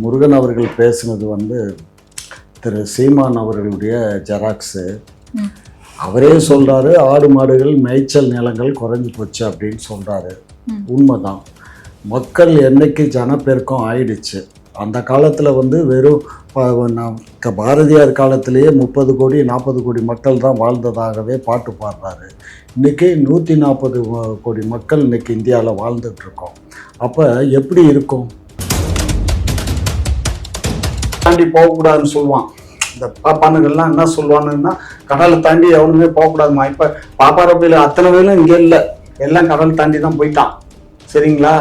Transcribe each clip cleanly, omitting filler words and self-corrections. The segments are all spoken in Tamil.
முருகன் அவர்கள் பேசுனது திரு சீமான் அவர்களுடைய ஜெராக்ஸு. அவரே சொல்கிறாரு, ஆடு மாடுகள் மேய்ச்சல் நிலங்கள் குறைஞ்சி போச்சு அப்படின்னு சொல்கிறாரு. உண்மைதான். மக்கள் என்னைக்கு ஜனப்பெருக்கம் ஆயிடுச்சு. அந்த காலத்தில் வெறும் பாரதியார் காலத்திலேயே 30 கோடி 40 கோடி மக்கள் தான் வாழ்ந்ததாகவே பாட்டு பாடுறாரு. இன்றைக்கி 140 கோடி மக்கள் இன்றைக்கி இந்தியாவில் வாழ்ந்துட்டுருக்கோம். அப்போ எப்படி இருக்கும்? தாண்டி போகக்கூடாதுன்னு சொல்லுவான். இந்த பாப்பானுங்கள்லாம் என்ன சொல்லுவானுன்னா, கடலை தாண்டி எவனுமே போகக்கூடாதுமா. இப்போ பாப்பாரப்பையில் அத்தனை பேரும் இங்கே இல்லை, எல்லாம் கடல் தாண்டி தான் போயிட்டான். சரிங்களா?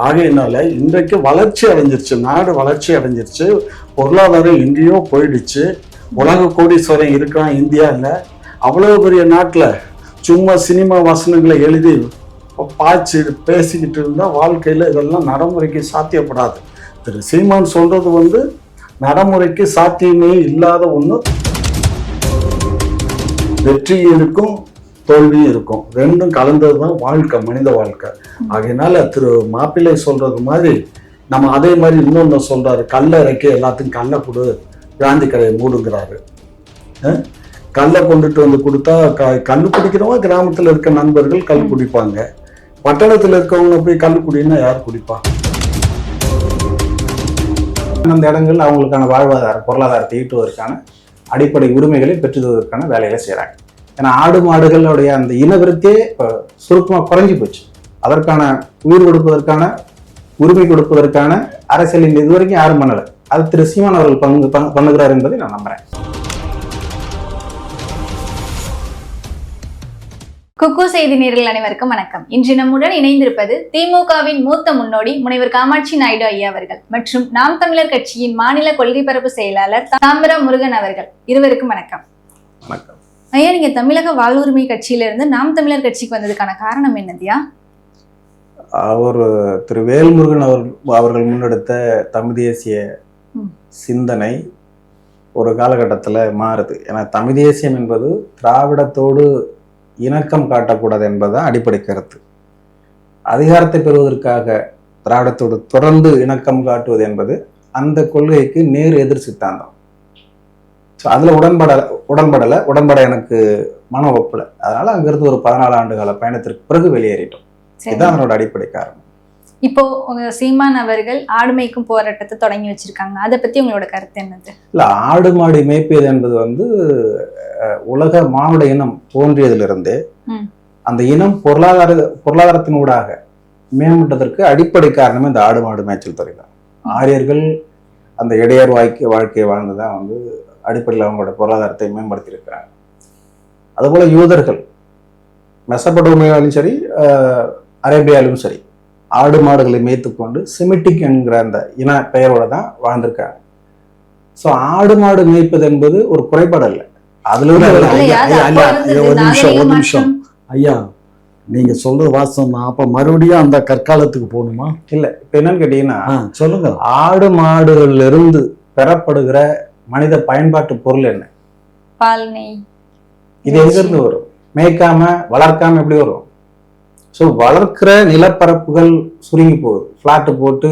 ஆகையினால இன்றைக்கு வளர்ச்சி அடைஞ்சிருச்சு, நாடு வளர்ச்சி அடைஞ்சிருச்சு, பொருளாதாரம் எங்கேயோ போயிடுச்சு. உலக கோடீஸ்வரன் இருக்கிறான் இந்தியாவில். அவ்வளோ பெரிய நாட்டில் சும்மா சினிமா வசனங்களை எழுதி பாய்ச்சி பேசிக்கிட்டு இருந்தால் வாழ்க்கையில் இதெல்லாம் நடைமுறைக்கு சாத்தியப்படாது. திரு சீமான் சொல்கிறது நடைமுறைக்கு சாத்தியமே இல்லாத ஒன்று. வெற்றி இருக்கும், தோல்வியும் இருக்கும், ரெண்டும் கலந்தது தான் வாழ்க்கை, மனித வாழ்க்கை. ஆகையினால திரு மாப்பிள்ளை சொல்றது மாதிரி நம்ம அதே மாதிரி இன்னொன்று சொல்றாரு, கல்லை இறக்கி எல்லாத்துக்கும் கல்லை கொடு, காந்தி கடையை மூடுங்கிறாரு. கல்லை கொண்டுட்டு கொடுத்தா கல் குடிக்கிறவங்க கிராமத்தில் இருக்க நண்பர்கள் கல் குடிப்பாங்க. பட்டணத்தில் இருக்கவங்க போய் கல் குடின்னா யார் குடிப்பா? அந்த இடங்கள் அவங்களுக்கான வாழ்வாதார பொருளாதாரத்தை ஈட்டுவதற்கான அடிப்படை உரிமைகளை பெற்றுவதற்கான வேலைகளை செய்கிறாங்க. ஏன்னா ஆடு மாடுகளுடைய அந்த இனவிருத்தியே இப்போ சுருக்கமாக குறைஞ்சி போச்சு. அதற்கான உயிர் கொடுப்பதற்கான உரிமை கொடுப்பதற்கான அரசியலில் இதுவரைக்கும் யாரும் பண்ணலை. அது திரு சீமான் அவர்கள் பண்ணுகிறார் என்பதை நான் நம்புறேன். குக்கு செய்தி நேயர்கள் அனைவருக்கும் வணக்கம். இன்று நம்முடன் இணைந்திருப்பது திமுகவின் மூத்த முன்னோடி முனைவர் காமாட்சி நாயுடு ஐயா அவர்கள் மற்றும் நாம் தமிழர் கட்சியின் மாநில கொள்கை பரப்பு செயலாளர் தாம்பரம் முருகன் அவர்கள். இருவருக்கும் வணக்கம். வணக்கம் ஐயா, நீங்க தமிழக வாழ்வுரிமை கட்சியிலிருந்து நாம் தமிழர் கட்சிக்கு வந்ததுக்கான காரணம் என்னதுயா? அவர் திரு வேல்முருகன் அவர்கள் முன்னெடுத்த தமிழ் தேசிய சிந்தனை ஒரு காலகட்டத்தில் மாறுது. ஏன்னா தமிழ் தேசியம் என்பது திராவிடத்தோடு இணக்கம் காட்டக்கூடாது என்பதுதான் அடிப்படை கருத்து. அதிகாரத்தை பெறுவதற்காக திராவிடத்தோடு தொடர்ந்து இணக்கம் காட்டுவது என்பது அந்த கொள்கைக்கு நேர் எதிர் சித்தாந்தம். ஸோ அதில் உடன்பட எனக்கு மன ஒப்புல. அதனால அங்கிருந்து ஒரு 14 ஆண்டு கால பயணத்திற்கு பிறகு வெளியேறிட்டோம். இதுதான் அதனோட அடிப்படை காரணம். இப்போ உங்க சீமான் அவர்கள் ஆடு மேய்க்கும் போராட்டத்தை தொடங்கி வச்சிருக்காங்க. அதை பத்தி உங்களோட கருத்து என்னது? இல்ல, ஆடு மாடு மேய்ப்பது என்பது உலக மானுட இனம் தோன்றியதிலிருந்து அந்த இனம் பொருளாதாரத்தினூடாக மேம்பட்டதற்கு அடிப்படை காரணமே இந்த ஆடு மாடு மேய்ச்சல் துறை தான். ஆரியர்கள் அந்த இடையர் வாழ்க்கையை வாழ்ந்துதான் அடிப்படையில் அவங்களோட பொருளாதாரத்தை மேம்படுத்தியிருக்கிறாங்க. அதுபோல யூதர்கள் மெசபடோமியாலும் சரி அரேபியாலும் சரி ஆடு மாடுகளை மேய்த்துக்கொண்டு செமிட்டிக் என்கிற அந்த இன பெயரோட தான் வாழ்ந்திருக்காங்க. ஸோ ஆடு மாடு மேய்ப்பது என்பது ஒரு குறைபாடு அல்ல. அதுல ஒரு நிமிஷம் ஐயா, நீங்க சொல்றது வாசம். அப்ப மறுபடியும் அந்த கற்காலத்துக்கு போகணுமா? இல்ல, இப்ப என்னன்னு கேட்டீங்கன்னா சொல்லுங்க. ஆடு மாடுகள்ல இருந்து பெறப்படுகிற மனித பயன்பாட்டு பொருள் என்ன? பால், நெய். இது எங்க இருந்து வரும்? மேய்க்காம வளர்க்காம எப்படி வரும்? ஸோ வளர்க்கிற நிலப்பரப்புகள் சுருங்கி போகுது. பிளாட்டு போட்டு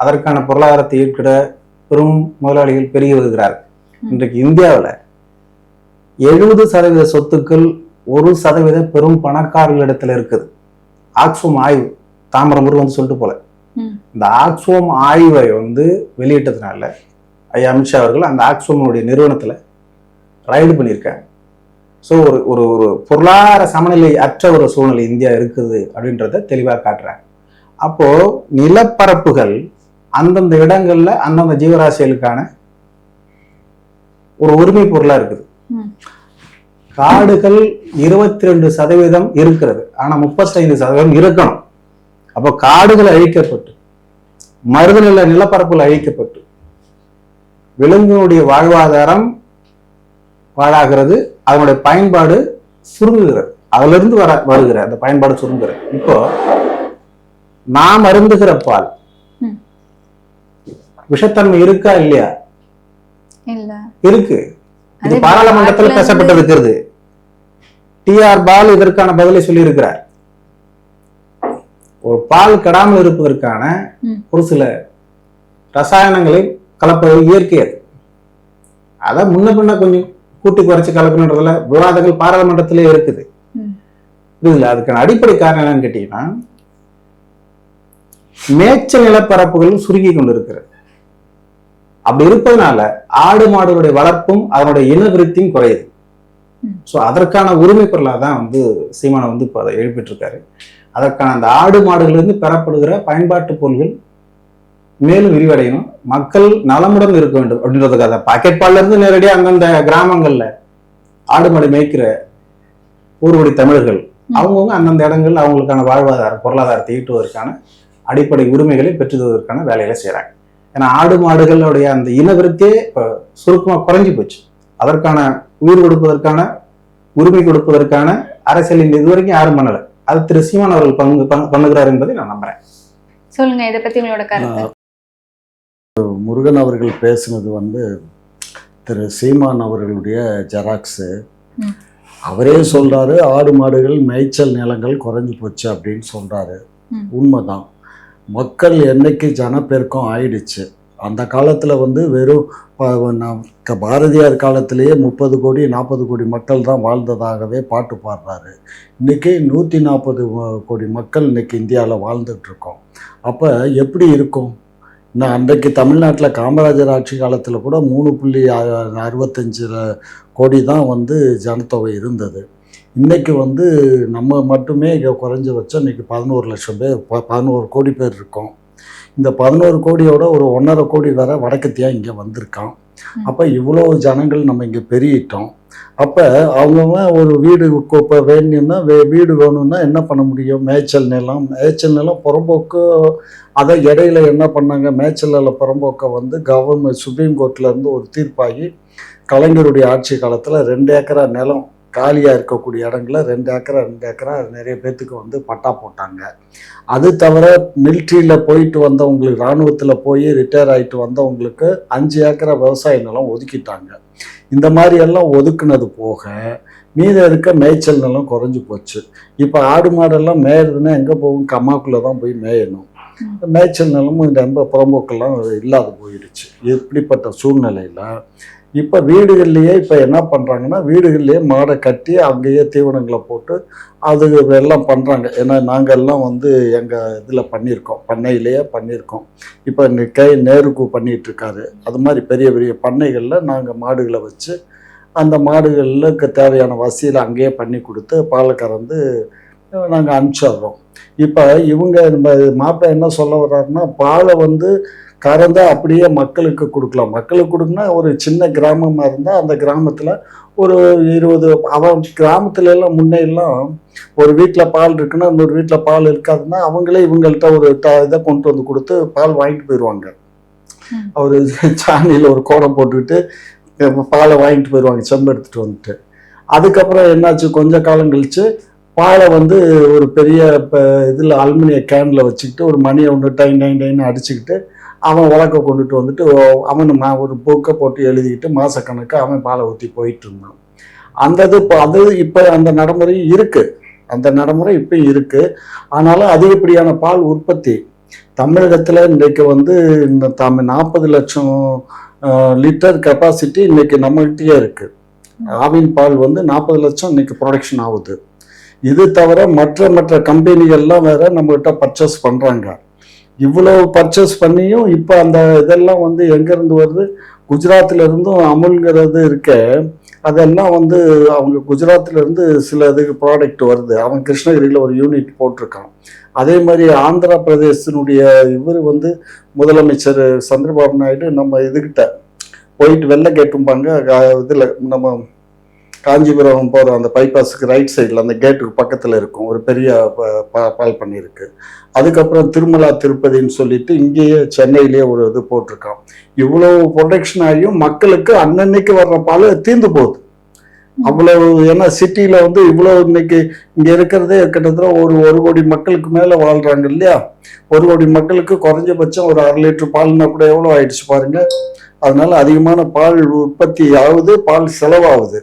அதற்கான பொருளாதாரத்தை ஈர்க்கிற பெரும் முதலாளிகள் பெருகி வருகிறார்கள். இன்றைக்கு இந்தியாவில் 70% சொத்துக்கள் 1% பெரும் பணக்காரர்களிடத்துல இருக்குது. ஆக்ஸ்ஃபோம் ஆய்வு தாம்பரம் முருகன் சொல்லிட்டு போல. இந்த ஆக்ஸ்ஃபோம் ஆய்வை வெளியிட்டதுனால ஐயா அமித்ஷா அவர்கள் அந்த ஆக்ஸ்ஃபோமுடைய நிறுவனத்துல ரைடு பண்ணியிருக்காங்க. ஸோ ஒரு ஒரு பொருளாதார சமநிலை அற்ற ஒரு சூழ்நிலை இந்தியா இருக்குது அப்படின்றத தெளிவாக காட்டுறாங்க. அப்போ நிலப்பரப்புகள் அந்தந்த இடங்கள்ல அந்தந்த ஜீவராசிகளுக்கான ஒரு உரிமை பொருளா இருக்குது. காடுகள் 22% இருக்கிறது, ஆனா 35% இருக்கணும். அப்போ காடுகள் அழிக்கப்பட்டு மருதநில நிலப்பரப்புகள் அழிக்கப்பட்டு விலங்குகளுடைய வாழ்வாதாரம் வாழாகிறது. அதனுடைய பயன்பாடு சுருங்குகிறது. அதுல இருந்து வருகிற அந்த பயன்பாடு சுருங்குகிறது. இப்போ நாம் அருந்துகிற பால் விஷத்தன்மை இருக்கா இல்லையா? இருக்கு. இது பாராளுமன்றத்தில் பேசப்பட்டிருக்கிறது. TR பால் இதற்கான பதிலை சொல்லி இருக்கிறார். ஒரு பால் கெடாமல் இருப்பதற்கான ஒரு சில ரசாயனங்களை கலப்பது இயற்கை. அதான் முன்ன பின்ன கொஞ்சம் கூட்டி குறைச்சி கலக்கணுன்றதுல விவாதங்கள் பாராளுமன்றத்திலே இருக்குது. இதுல அதுக்கான அடிப்படை காரணம் என்னன்னு கேட்டீங்கன்னா, மேய்ச்சல் நிலப்பரப்புகள் சுருங்கி கொண்டு இருக்கிறது. அப்படி இருப்பதனால ஆடு மாடுகளுடைய வளர்ப்பும் அதனுடைய இனவிருத்தியும் குறையுது. ஸோ அதற்கான உரிமை பொருளாக தான் வந்து சீமானை வந்து இப்போ அதை எழுப்பிட்டு இருக்காரு. அதற்கான அந்த ஆடு மாடுகளிலிருந்து பெறப்படுகிற பயன்பாட்டு பொருள்கள் மேலும் விரிவடையணும், மக்கள் நலமுடன் இருக்க வேண்டும் அப்படின்றதுக்காக பாக்கெட் பால்ல இருந்து நேரடியாக அந்தந்த கிராமங்கள்ல ஆடு மாடு மேய்க்கிற ஊர்வடி தமிழர்கள் அவங்கவுங்க அந்தந்த இடங்கள்ல அவங்களுக்கான வாழ்வாதார பொருளாதாரத்தை ஈட்டுவதற்கான அடிப்படை உரிமைகளை பெற்றுவதற்கான வேலைகளை செய்யறாங்க. ஏன்னா ஆடு மாடுகளுடைய அந்த இனவிருத்தியே இப்போ சுருக்கமாக குறைஞ்சி போச்சு. அதற்கான உயிர் கொடுப்பதற்கான உரிமை கொடுப்பதற்கான அரசியல் இதுவரைக்கும் யாரும் பண்ணல. அது திரு சீமான் அவர்கள் பண்ணுகிறார் என்பதை நான் நம்புறேன். சொல்லுங்க, இதை பத்தி உங்களோட கருத்து. முருகன் அவர்கள் பேசுனது வந்து திரு சீமான் அவர்களுடைய ஜெராக்ஸு. அவரே சொல்றாரு ஆடு மாடுகள் மேய்ச்சல் நிலங்கள் குறைஞ்சு போச்சு அப்படின்னு சொல்றாரு. உண்மைதான். மக்கள் என்னைக்கு ஜனப்பெருக்கம் ஆயிடுச்சு. அந்த காலத்தில் வந்து வெறும் பாரதியார் காலத்திலேயே 30 கோடி 40 கோடி மக்கள் தான் வாழ்ந்ததாகவே பாட்டு பாடுறாரு. இன்றைக்கி 140 கோடி மக்கள் இன்றைக்கி இந்தியாவில் வாழ்ந்துட்டுருக்கோம். அப்போ எப்படி இருக்கும்? நான் அன்றைக்கு தமிழ்நாட்டில் காமராஜர் ஆட்சி காலத்தில் கூட 3.65 கோடி தான் வந்து ஜனத்தொகை இருந்தது. இன்றைக்கி வந்து நம்ம மட்டுமே இங்கே குறைஞ்சபட்சம் இன்றைக்கி 11 லட்சம் பேர் 11 கோடி பேர் இருக்கோம். இந்த 11 கோடியோட ஒரு 1.5 கோடி வேற வடக்கத்தியா இங்கே வந்திருக்கான். அப்போ இவ்வளோ ஜனங்கள் நம்ம இங்கே பெருகிட்டோம். அப்போ அவங்க ஒரு வீடு இப்போ வேணும்னா வீடு வேணும்னா என்ன பண்ண முடியும்? மேய்ச்சல் நிலம் புறம்போக்கு. அதை இடையில என்ன பண்ணாங்க? மேய்ச்சல் நிலம் புறம்போக்கை வந்து கவர்மெண்ட் சுப்ரீம் கோர்ட்லேருந்து ஒரு தீர்ப்பாகி கலைஞருடைய ஆட்சி காலத்தில் 2 ஏக்கரா நிலம் காலியாக இருக்கக்கூடிய இடங்களில் 2 ஏக்கரா நிறைய பேர்த்துக்கு வந்து பட்டா போட்டாங்க. அது தவிர மிலிட்ரியில் போயிட்டு வந்தவங்களுக்கு, இராணுவத்தில் போய் ரிட்டையர் ஆகிட்டு வந்தவங்களுக்கு 5 ஏக்கரா விவசாய நிலம் ஒதுக்கிட்டாங்க. இந்த மாதிரி எல்லாம் ஒதுக்குனது போக மீதம் இருக்க மேய்ச்சல் நிலம் குறைஞ்சி போச்சு. இப்போ ஆடு மாடெல்லாம் மேயுறதுன்னா எங்கே போகும்? கம்மாக்குள்ளே தான் போய் மேயணும். மேய்ச்சல் நிலமும் இந்த புறம்போக்கெல்லாம் இல்லாத போயிடுச்சு. இப்படிப்பட்ட சூழ்நிலையில் இப்போ வீடுகள்லையே இப்போ என்ன பண்ணுறாங்கன்னா, வீடுகள்லேயே மாடை கட்டி அங்கேயே தீவனங்களை போட்டு அது எல்லாம் பண்ணுறாங்க. ஏன்னா நாங்கள் எல்லாம் வந்து எங்கள் இதில் பண்ணியிருக்கோம், பண்ணையிலேயே பண்ணியிருக்கோம். இப்போ நேருக்கு பண்ணிகிட்ருக்காரு. அது மாதிரி பெரிய பெரிய பண்ணைகளில் நாங்கள் மாடுகளை வச்சு அந்த மாடுகளுக்கு தேவையான வசதியில் அங்கேயே பண்ணி கொடுத்து பாலை கறந்து நாங்கள் அனுப்பிச்சிடுறோம். இப்போ இவங்க மாப்பிள்ளை என்ன சொல்ல வர்றாருன்னா, பாலை வந்து கறந்தா அப்படியே மக்களுக்கு கொடுக்கலாம். மக்களுக்கு கொடுக்குன்னா ஒரு சின்ன கிராமமாக இருந்தால் அந்த கிராமத்தில் ஒரு 20 அவன் கிராமத்துல எல்லாம் முன்னையெல்லாம் ஒரு வீட்டில் பால் இருக்குன்னா இன்னொரு வீட்டில் பால் இருக்காதுன்னா அவங்களே இவங்கள்ட்ட ஒரு இதை கொண்டு வந்து கொடுத்து பால் வாங்கிட்டு போயிடுவாங்க. அவர் சாணியில் ஒரு கோடம் போட்டுக்கிட்டு பாலை வாங்கிட்டு போயிடுவாங்க, செம்பு எடுத்துகிட்டு வந்துட்டு. அதுக்கப்புறம் என்னாச்சு, கொஞ்ச காலம் கழிச்சு பாலை வந்து ஒரு பெரிய இதில் அலுமினிய கேனில் வச்சுக்கிட்டு ஒரு மணியை ஒன்று டைன்னு அடிச்சுக்கிட்டு அவன் உலக்க கொண்டுட்டு வந்துட்டு அவன் ஒரு புக்கை போட்டு எழுதிக்கிட்டு மாதக்கணக்கு அவன் பாலை ஊற்றி போயிட்டு இருந்தான். இப்போ அந்த நடைமுறை இருக்குது. அந்த நடைமுறை இப்போ இருக்குது. ஆனாலும் அதிகப்படியான பால் உற்பத்தி தமிழகத்தில் இன்றைக்கு வந்து இந்த 40 லட்சம் லிட்டர் கெப்பாசிட்டி இன்றைக்கி நம்மகிட்டயே இருக்குது. ஆவின் பால் வந்து 40 லட்சம் இன்றைக்கி ப்ரொடக்ஷன் ஆகுது. இது தவிர மற்ற கம்பெனிகள்லாம் வேற நம்மகிட்ட பர்ச்சேஸ் பண்ணுறாங்க. இவ்வளோ பர்ச்சேஸ் பண்ணியும் இப்போ அந்த இதெல்லாம் வந்து எங்கேருந்து வருது? குஜராத்தில் இருந்தும் அமுல்ங்கிறது இருக்க, அதெல்லாம் வந்து அவங்க குஜராத்லேருந்து சில இதுக்கு ப்ராடக்ட் வருது. அவன் கிருஷ்ணகிரியில் ஒரு யூனிட் போட்டிருக்கான். அதே மாதிரி ஆந்திர பிரதேசத்தினுடைய இவர் வந்து முதலமைச்சர் சந்திரபாபு நாயுடு நம்ம இதுகிட்ட போயிட்டு வெள்ளை கேட்டும்பாங்க, இதில் நம்ம காஞ்சிபுரம் போகிற அந்த பைபாஸுக்கு ரைட் சைடில் அந்த கேட்டுக்கு பக்கத்தில் இருக்கும் ஒரு பெரிய பால் பண்ணியிருக்கு. அதுக்கப்புறம் திருமலா திருப்பதின்னு சொல்லிட்டு இங்கேயே சென்னையிலேயே ஒரு இது போட்டிருக்கான். இவ்வளோ ப்ரொடக்ஷன் ஆகியும் மக்களுக்கு அன்னன்னைக்கு வர்ற பால் தீர்ந்து போகுது. அவ்வளவு, ஏன்னா சிட்டியில் வந்து இவ்வளோ இன்னைக்கு இங்கே இருக்கிறதே கிட்டத்தட்ட ஒரு கோடி மக்களுக்கு மேலே வாழ்கிறாங்க இல்லையா? 1 கோடி மக்களுக்கு குறைஞ்சபட்சம் ஒரு 1/2 லிட்டர் பால்னா கூட எவ்வளோ ஆயிடுச்சு பாருங்க. அதனால அதிகமான பால் உற்பத்தி ஆகுது, பால் செலவாகுது.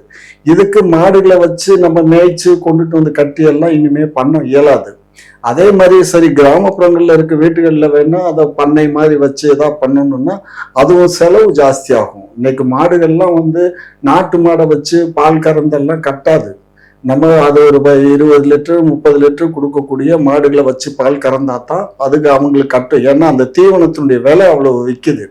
இதுக்கு மாடுகளை வச்சு நம்ம மேய்ச்சி கொண்டுட்டு வந்து கட்டி எல்லாம் இனிமே பண்ண இயலாது. அதே மாதிரி சரி கிராமப்புறங்கள்ல இருக்க வீட்டுகள்ல வேணா அதை பண்ணை மாதிரி வச்சு ஏதாவது பண்ணணும்னா அதுவும் செலவு ஜாஸ்தி ஆகும். இன்னைக்கு மாடுகள்லாம் வந்து நாட்டு மாடை வச்சு பால் கறந்தெல்லாம் கட்டாது. நம்ம அது ஒரு 20 லிட்டர் 30 லிட்டர் கொடுக்கக்கூடிய மாடுகளை வச்சு பால் கறந்தா தான் அதுக்கு அவங்களுக்கு கட்டும். ஏன்னா அந்த தீவனத்தினுடைய விலை அவ்வளவு விற்குது.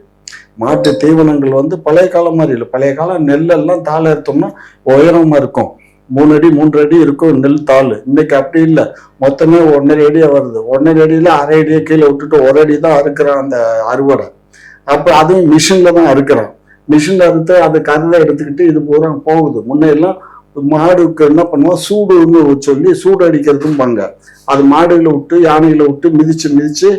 மாட்டு தீவனங்கள் வந்து பழைய காலம் மாதிரி இல்லை. பழைய காலம் நெல்லெல்லாம் தாள் எடுத்தோம்னா உயரமா இருக்கும், 3 அடி 3 அடி இருக்கும் நெல் தாள். இன்னைக்கு அப்படி இல்லை, மொத்தமே 1.5 அடியா வருது. 1.5 அடியில 1/2 அடியை கீழே விட்டுட்டு 1 அடி தான் அறுக்கிறான் அந்த அறுவடை. அப்ப அதுவும் மிஷின்ல தான் அறுக்கிறான். மிஷின்ல அறுத்து அது கருதை எடுத்துக்கிட்டு இது பூரா போகுது. முன்னையெல்லாம் மாடுக்கு என்ன பண்ணுவோம், சூடுன்னு சொல்லி சூடு அடிக்கிறதும் பாங்க. அது மாடுகளை விட்டு யானைகளை விட்டு மிதிச்சு மிதிச்சு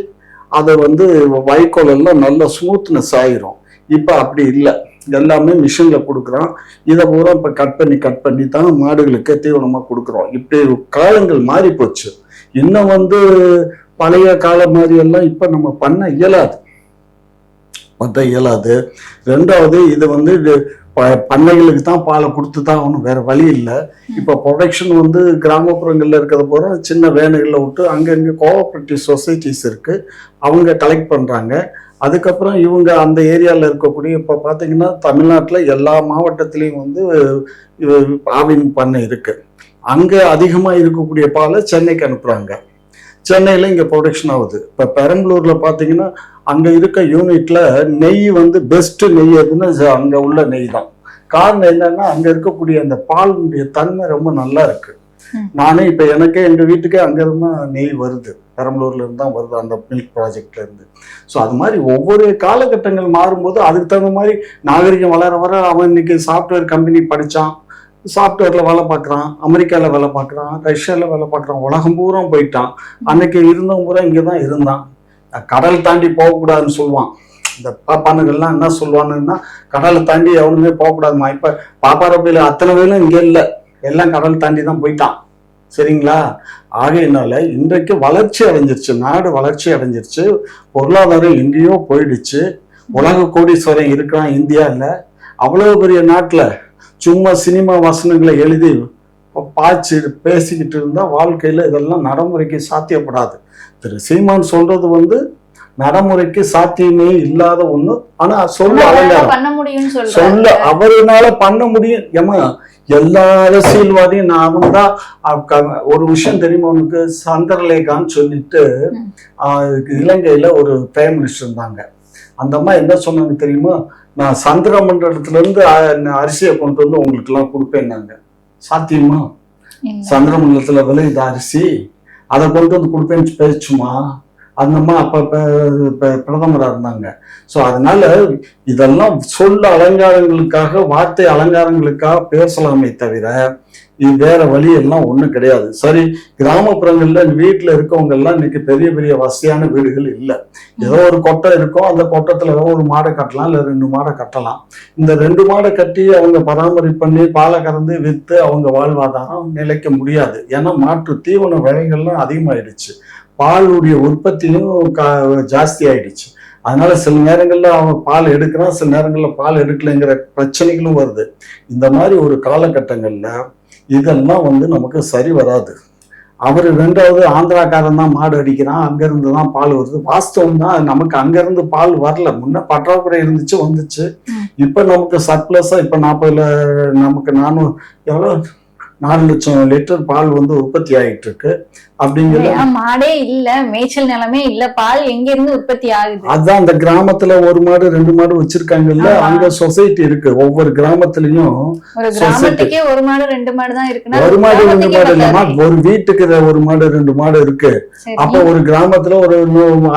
அதை வந்து வைக்கோல் எல்லாம் நல்லா ஸ்மூத்னஸ் ஆயிரும். இப்ப அப்படி இல்லை, எல்லாமே மிஷின்ல கொடுக்குறோம். இதை பூரா இப்ப கட் பண்ணி தான் மாடுகளுக்கு தீவனமா கொடுக்குறோம். இப்படி காலங்கள் மாறி போச்சு. இன்னும் வந்து பழைய காலம் மாதிரி எல்லாம் இப்ப நம்ம பண்ண இயலாது. ரெண்டாவது இது வந்து பண்ணைகளுக்கு தான் பாலை கொடுத்து தான் ஆகணும், வேற வழி இல்லை. இப்போ ப்ரொடக்ஷன் வந்து கிராமப்புறங்கள்ல இருக்கிறத போற சின்ன வேனுகளில் விட்டு அங்கங்கே கோஆபரேட்டிவ் சொசைட்டிஸ் இருக்கு, அவங்க கலெக்ட் பண்றாங்க. அதுக்கப்புறம் இவங்க அந்த ஏரியாவில் இருக்கக்கூடிய இப்போ பார்த்தீங்கன்னா தமிழ்நாட்டில் எல்லா மாவட்டத்திலையும் வந்து ஆவின் பண்ணை இருக்கு. அங்கே அதிகமாக இருக்கக்கூடிய பாலை சென்னைக்கு அனுப்புறாங்க. சென்னையில் இங்கே ப்ரொடக்ஷன் ஆகுது. இப்போ பெரம்பலூர்ல பார்த்தீங்கன்னா அங்கே இருக்க யூனிட்ல நெய் வந்து பெஸ்ட் நெய் எதுன்னு அங்கே உள்ள நெய் தான். காரணம் என்னன்னா அங்கே இருக்கக்கூடிய அந்த பாலுடைய தன்மை ரொம்ப நல்லா இருக்கு. நானே இப்போ எனக்கே எங்கள் வீட்டுக்கே அங்கேருந்து தான் நெய் வருது, பெரம்பலூர்ல இருந்து தான் வருது, அந்த மில்க் ப்ராஜெக்ட்ல இருந்து. ஸோ அது மாதிரி ஒவ்வொரு காலகட்டங்கள் மாறும்போது அதுக்கு தகுந்த மாதிரி நாகரிகம் வளர வர அவன் இன்னைக்கு சாஃப்ட்வேர் கம்பெனி படித்தான், சாஃப்ட்வேர்ல வேலை பார்க்குறான், அமெரிக்காவில் வேலை பார்க்குறான், ரஷ்யாவில் வேலை பார்க்குறான், உலகம் பூரா போயிட்டான். அன்னைக்கு இருந்தவங்க பூரா இங்கே தான் இருந்தான். கடல் தாண்டி போகக்கூடாதுன்னு சொல்லுவான். இந்த பாப்பானுகள்லாம் என்ன சொல்லுவானுன்னா கடலை தாண்டி எவனுமே போகக்கூடாதுமா. இப்போ பாப்பாரப்பையில் அத்தனை பேரும் இங்கே இல்லை, எல்லாம் கடல் தாண்டி தான் போயிட்டான். சரிங்களா? ஆகையினால இன்றைக்கு வளர்ச்சி அடைஞ்சிருச்சு, நாடு வளர்ச்சி அடைஞ்சிருச்சு, பொருளாதாரம் எங்கேயோ போயிடுச்சு. உலக கோடீஸ்வரன் இருக்கிறான் இந்தியாவில். அவ்வளவு பெரிய நாட்டில் சும்மா சினிமா வசனங்களை எழுதி பாய்ச்சி பேசிக்கிட்டு இருந்தா வாழ்க்கையில இதெல்லாம் நடைமுறைக்கு சாத்தியப்படாது. திரு சீமான் சொல்றது வந்து நடைமுறைக்கு சாத்தியமே இல்லாத ஒண்ணு. ஆனா சொல்ல அவருனால பண்ண முடியும். ஏமா எல்லா அரசியல்வாதியும் நான் தான் ஒரு விஷயம் தெரியுமா உனக்கு, சந்திரலேகான்னு சொல்லிட்டு இலங்கையில ஒரு பிரைம் மினிஸ்டர் இருந்தாங்க. அந்த அம்மா என்ன சொன்னாங்க தெரியுமா, நான் சந்திர மண்டலத்துல இருந்து அரிசியை கொண்டு வந்து உங்களுக்கு எல்லாம் கொடுப்பேன்னாங்க. சாத்தியமா? சந்திர மண்டலத்துல விளையுது அரிசி, அதை கொண்டு வந்து கொடுப்பேன்னு பேசுமா? அந்த அம்மா அப்ப பிரதமரா இருந்தாங்க. ஸோ அதனால இதெல்லாம் சொல்ல அலங்காரங்களுக்காக, வார்த்தை அலங்காரங்களுக்காக பேசலாமே தவிர இது வேற வழி எல்லாம் ஒண்ணும் கிடையாது. சரி, கிராமப்புறங்கள்ல வீட்டுல இருக்கவங்க எல்லாம் இன்னைக்கு பெரிய பெரிய வசதியான வீடுகள் இல்லை. ஏதோ ஒரு கொட்டை இருக்கும், அந்த கொட்டத்துல ஏதோ ஒரு மாடை கட்டலாம், இல்ல 2 மாடை கட்டலாம். இந்த 2 மாடை கட்டி அவங்க பராமரிப்பு பண்ணி பாலை கறந்து வித்து அவங்க வாழ்வாதாரம் நிலைக்க முடியாது. ஏன்னா மாற்று தீவன விலைகள்லாம் அதிகமாயிடுச்சு, பாலுடைய உற்பத்தியும் ஜாஸ்தி ஆயிடுச்சு. அதனால சில நேரங்கள்ல அவன் பால் எடுக்கிறான், சில நேரங்கள்ல பால் எடுக்கலைங்கிற பிரச்சனைகளும் வருது. இந்த மாதிரி ஒரு காலகட்டங்கள்ல இதெல்லாம் வந்து நமக்கு சரி வராது. அவரு 2வது ஆந்திராக்காரன் தான் மாடு அடிக்கிறான், அங்கிருந்து தான் பால் வருது. வாஸ்தவம் தான், நமக்கு அங்கிருந்து பால் வரல. முன்ன பற்றாக்குறை இருந்துச்சு, வந்துச்சு. இப்ப நமக்கு சர்ப்ளஸா இப்ப 40 நமக்கு 4 லட்சம் லிட்டர் பால் வந்து உற்பத்தி ஆகிட்டு இருக்கு. அப்படிங்கிற மாடே இல்ல, மேய்ச்சல் நிலமே இல்ல, பால் எங்க இருந்து உற்பத்தி ஆகுது? அதான் அந்த கிராமத்துல 1 மாடு 2 மாடு வச்சிருக்காங்கல்ல, அங்க சொசைட்டி இருக்கு. ஒவ்வொரு கிராமத்திலயும் ஒரு கிராமத்துக்கே 1 மாடு 2 மாடு தான் இருக்குன்னா 1 மாடு 2 மாடு இல்லமா, ஒரு வீட்டுக்கு 1 மாடு 2 மாடு இருக்கு. அப்ப ஒரு கிராமத்துல ஒரு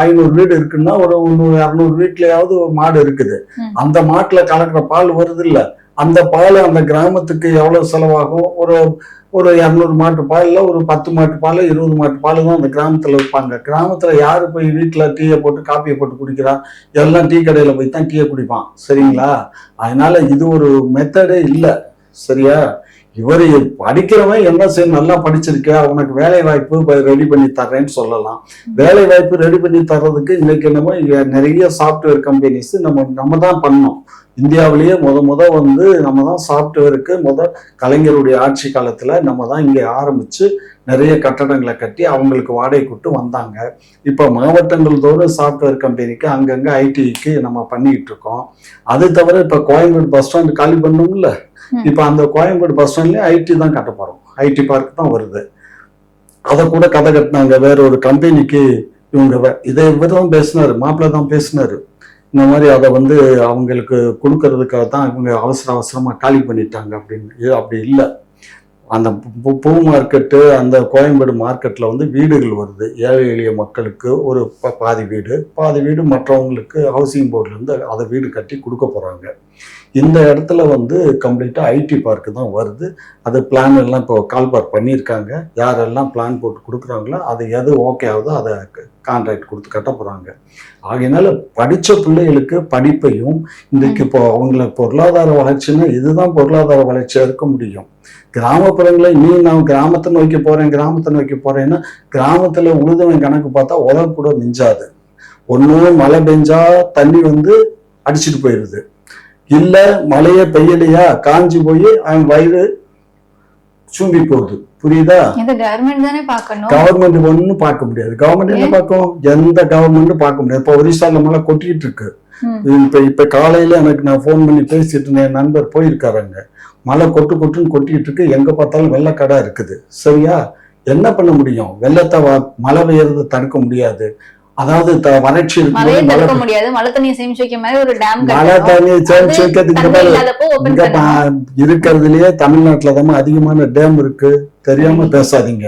500 வீடு இருக்குன்னா ஒரு 200 வீட்லயாவது மாடு இருக்குது. அந்த மாட்டுல கலக்கிற பால் வருது இல்ல, அந்த பால் அந்த கிராமத்துக்கு எவ்வளவு செலவாகும்? ஒரு 200 மாட்டு பால்ல ஒரு 10 மாட்டு பால் 20 மாட்டு பால் தான் அந்த கிராமத்துல வைப்பாங்க. கிராமத்துல யாரு போய் வீட்டுல டீயை போட்டு காப்பியை போட்டு குடிக்கிறா? எல்லாம் டீ கடையில போய் தான் டீயை குடிப்பான். சரிங்களா? அதனால இது ஒரு மெத்தடே இல்லை. சரியா? இவர் படிக்கிறவன் என்ன செய்ய, நல்லா படிச்சிருக்க, உனக்கு வேலை வாய்ப்பு ரெடி பண்ணி தர்றேன்னு சொல்லலாம். வேலை வாய்ப்பு ரெடி பண்ணி தர்றதுக்கு இன்னைக்கு என்னமோ நிறைய சாஃப்ட்வேர் கம்பெனிஸ் நம்ம தான் பண்ணோம். இந்தியாவிலேயே முத வந்து நம்ம தான் சாஃப்ட்வேருக்கு கலைஞருடைய ஆட்சி காலத்துல நம்ம தான் இங்கே ஆரம்பிச்சு நிறைய கட்டடங்களை கட்டி அவங்களுக்கு வாடகை கொடுத்து வந்தாங்க. இப்போ மாவட்டங்கள் தோறும் சாஃப்ட்வேர் கம்பெனிக்கு அங்கங்க ஐடிக்கு நம்ம பண்ணிட்டு இருக்கோம். அது தவிர இப்ப கோயம்பேடு பஸ் ஸ்டாண்ட் காலி பண்ணோம்ல, இப்ப அந்த கோயம்பேடு பஸ் ஸ்டாண்ட்லயே ஐடி தான் கட்ட போறோம். ஐடி பார்க் தான் வருது. அதை கூட கதை கட்டினாங்க வேற ஒரு கம்பெனிக்கு. இவர் தான் பேசினாரு, மாப்பிள்ளை தான் பேசினாரு. இந்த மாதிரி அதை வந்து அவங்களுக்கு கொடுக்கறதுக்காக தான் இவங்க அவசரமா காலி பண்ணிட்டாங்க அப்படின்னு. அப்படி இல்லை. அந்த பூ மார்க்கெட்டு, அந்த கோயம்பேடு மார்க்கெட்ல வந்து வீடுகள் வருது. ஏழை எளிய மக்களுக்கு ஒரு பாதி வீடு மற்றவங்களுக்கு ஹவுசிங் போர்டுல இருந்து அதை வீடு கட்டி கொடுக்க போறாங்க. இந்த இடத்துல வந்து கம்ப்ளீட்டா ஐடி பார்க்கு தான் வருது. அது பிளான் எல்லாம் இப்போ கால்பார் பண்ணியிருக்காங்க. யாரெல்லாம் பிளான் போட்டு கொடுக்குறாங்களோ அது எது ஓகே ஆகுதோ அதை கான்ட்ராக்ட் கொடுத்து கட்ட போறாங்க. ஆகையினால படிச்ச பிள்ளைகளுக்கு படிப்பையும் இன்றைக்கு இப்போ அவங்கள பொருளாதார வளர்ச்சின்னா இதுதான் பொருளாதார வளர்ச்சியா இருக்க முடியும். கிராமப்புறங்களை நான் கிராமத்தை நோக்கி போறேன்னா கிராமத்துல உழுதவன் கணக்கு பார்த்தா உதவ கூட மிஞ்சாது. ஒன்னும் மழை பெஞ்சா தண்ணி வந்து அடிச்சுட்டு போயிடுது, இல்ல மழையே பெய்யலையா காஞ்சி போய் அவன் வயிறு சூம்பி போகுது. புரியுதா? கவர்மெண்ட் ஒன்னும் பார்க்க முடியாது. கவர்மெண்ட் என்ன பார்க்கும்? எந்த கவர்மெண்ட்டும் பார்க்க முடியாது. இப்ப ஒரிசால மழை கொட்டிட்டு இருக்கு. இப்ப காலையில எனக்கு நான் போன் பண்ணி பேசிட்டு இருந்தேன், என் நண்பர் போயிருக்காருங்க. மழை கொட்டுன்னு கொட்டிட்டு இருக்கு. எங்க பார்த்தாலும் வெள்ளக்கடா இருக்குது. சரியா? என்ன பண்ண முடியும்? வெள்ளத்தை மழை பெய்யறது தடுக்க முடியாது. அதாவது வறட்சி மழை தண்ணியை சேமிச்சு இருக்கிறதுலயே தமிழ்நாட்டுலதான் அதிகமான டேம் இருக்கு. தெரியாம பேசாதீங்க.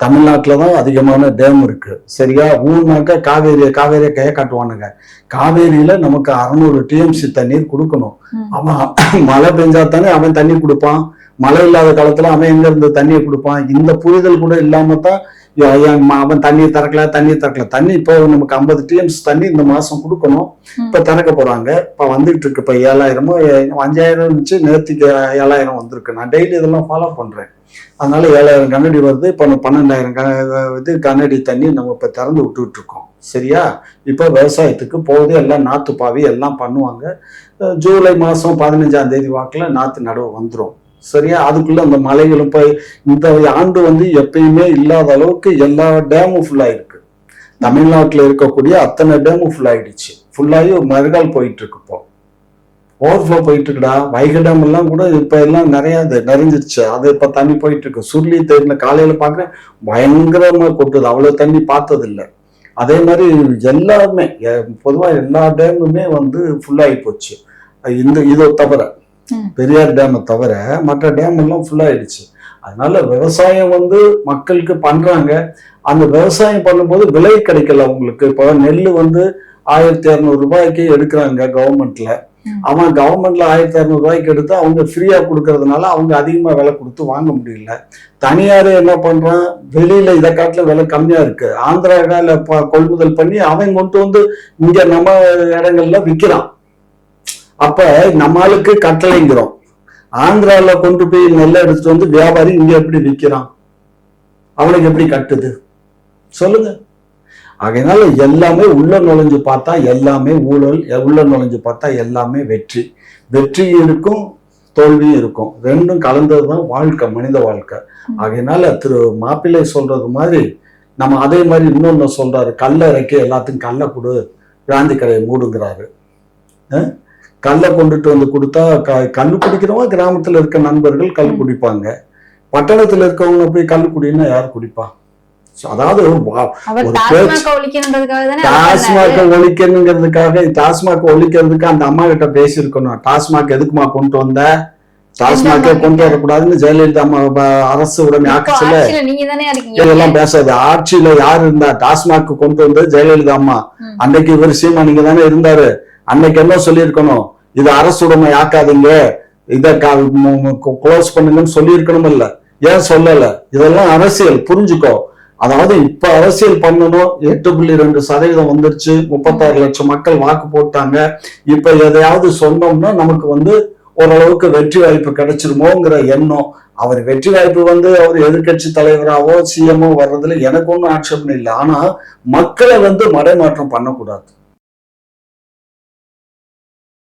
தமிழ்நாட்டுலதான் அதிகமான டேம் இருக்கு. சரியா? ஊர்னாக்கா காவேரியை கைய காட்டுவானுங்க. காவேரியில நமக்கு 600 TMC தண்ணீர் கொடுக்கணும். அவன் மழை பெஞ்சா தானே அவன் தண்ணி கொடுப்பான். மழை இல்லாத காலத்துல அவன் எங்க இருந்து தண்ணியை கொடுப்பான்? இந்த புரிதல் கூட இல்லாம தான் அவன் தண்ணீர் திறக்கல. தண்ணி இப்போ நமக்கு 50 TMC தண்ணி இந்த மாசம் கொடுக்கணும். இப்ப திறக்க போறாங்க. இப்ப வந்துகிட்டு இருக்கு. இப்ப 7000 5000 இருந்துச்சு, நேர்த்திக்கு 7000 வந்திருக்கு. நான் டெய்லி இதெல்லாம் ஃபாலோ பண்றேன். அதனால 7000 கண்ணாடி வருது. இப்ப 12000 கண்ணாடி தண்ணி நம்ம இப்ப திறந்து விட்டுட்டு இருக்கோம். சரியா? இப்ப விவசாயத்துக்கு போகுது. எல்லாம் நாத்து பாவி எல்லாம் பண்ணுவாங்க. ஜூலை மாசம் 15ஆம் தேதி வாக்குல நாத்து நடவு வந்துடும். சரியா? அதுக்குள்ள அந்த மலைகளும் போய் இந்த ஆண்டு வந்து எப்பயுமே இல்லாத அளவுக்கு எல்லா டேமும் ஃபுல் ஆயிருக்கு. தமிழ்நாட்டுல இருக்கக்கூடிய அத்தனை டேமும் ஃபுல் ஆயிடுச்சு. ஃபுல்லாகி மறுகால் போயிட்டு இருக்கு. இப்போ ஓவர்ஃப்ளோ போயிட்டு இருக்குடா. வைகை டேம் எல்லாம் கூட இப்ப எல்லாம் நிறைஞ்சிருச்சு. அது இப்ப தண்ணி போயிட்டு இருக்கு. சுருளி தேர்ல காலையில பாக்குறேன், பயங்கரமா கொட்டுது. அவ்வளவு தண்ணி பார்த்தது இல்லை. அதே மாதிரி எல்லாருமே பொதுவா எல்லா டேமுமே வந்து ஃபுல் ஆகி போச்சு. இதை தவிர பெரியார் டேமை தவிர மற்ற டேம் எல்லாம் ஃபுல் ஆயிடுச்சு. அதனால விவசாயம் வந்து மக்களுக்கு பண்றாங்க. அந்த விவசாயம் பண்ணும்போது விலை கிடைக்கல அவங்களுக்கு. இப்போ நெல் வந்து 1200 ரூபாய்க்கு எடுக்கிறாங்க கவர்மெண்ட்ல. அவன் கவர்மெண்ட்ல 1200 ரூபாய்க்கு எடுத்து அவங்க ஃப்ரீயா கொடுக்கறதுனால அவங்க அதிகமா விலை கொடுத்து வாங்க முடியல. தனியார் என்ன பண்றான்? வெளியில இதை காட்டுல விலை கம்மியா இருக்கு, ஆந்திராவில கொள்முதல் பண்ணி அவன் கொண்டு வந்து இங்க நம்ம இடங்கள்ல விற்கிறான். அப்ப நம்மளுக்கு கட்டளைங்கிறோம். ஆந்திரால கொண்டு போய் நெல்லை எடுத்துட்டு வந்து வியாபாரி இங்க எப்படி விற்கிறான்? அவனுக்கு எப்படி கட்டுது சொல்லுங்க? ஆகையினால எல்லாமே உள்ள நுழைஞ்சு பார்த்தா எல்லாமே ஊழல், உள்ள நுழைஞ்சு பார்த்தா எல்லாமே வெற்றி. வெற்றியும் இருக்கும், தோல்வியும் இருக்கும். ரெண்டும் கலந்ததுதான் வாழ்க்கை, மனித வாழ்க்கை. ஆகையினால திரு மாப்பிள்ளை சொல்றது மாதிரி நம்ம அதே மாதிரி இன்னொன்னு சொல்றாரு, கல்லை இறக்கி எல்லாத்துக்கும் கல்லை கொடு, காந்தி கடையை மூடுங்கிறாரு. கல்லை கொண்டுட்டு வந்து கொடுத்தா கல்லு குடிக்கிறவங்க கிராமத்துல இருக்க நண்பர்கள் கல் குடிப்பாங்க. பட்டணத்துல இருக்கவங்க போய் கல் குடின்னா யார் குடிப்பா? அதாவது டாஸ்மாக் ஒழிக்கிறதுக்கு அந்த அம்மா கிட்ட பேசியிருக்கணும். டாஸ்மாக் எதுக்குமா கொண்டு வந்த? டாஸ்மாக்கே கொண்டு வரக்கூடாதுன்னு ஜெயலலிதா அம்மா அரசு உடனே ஆட்சியில இதெல்லாம் பேசாது. ஆட்சியில யாரு இருந்தா? டாஸ்மாக் கொண்டு வந்தது ஜெயலலிதா அம்மா. அன்னைக்கு இவர் சீமா நீங்க தானே இருந்தாரு. அன்னைக்கு என்ன சொல்லியிருக்கணும்? இது அரசு உடைமை ஆக்காதீங்க, இதை க்ளோஸ் பண்ணுங்கன்னு சொல்லியிருக்கணும். இல்ல, ஏன் சொல்லல? இதெல்லாம் அரசியல், புரிஞ்சுக்கோ. அதாவது இப்ப அரசியல் பண்ணணும். 8.2% வந்துருச்சு. 36 லட்சம் மக்கள் வாக்கு போட்டாங்க. இப்ப எதையாவது சொன்னோம்னா நமக்கு வந்து ஓரளவுக்கு வெற்றி வாய்ப்பு கிடைச்சிருமோங்கிற எண்ணம். அவர் வெற்றி வாய்ப்பு அவர் எதிர்கட்சி தலைவராவோ சிஎம்ஓ வர்றதுல எனக்கு ஒன்றும் ஆட்சேபனை இல்லை. ஆனா மக்களை மடைமாற்றம் பண்ணக்கூடாது.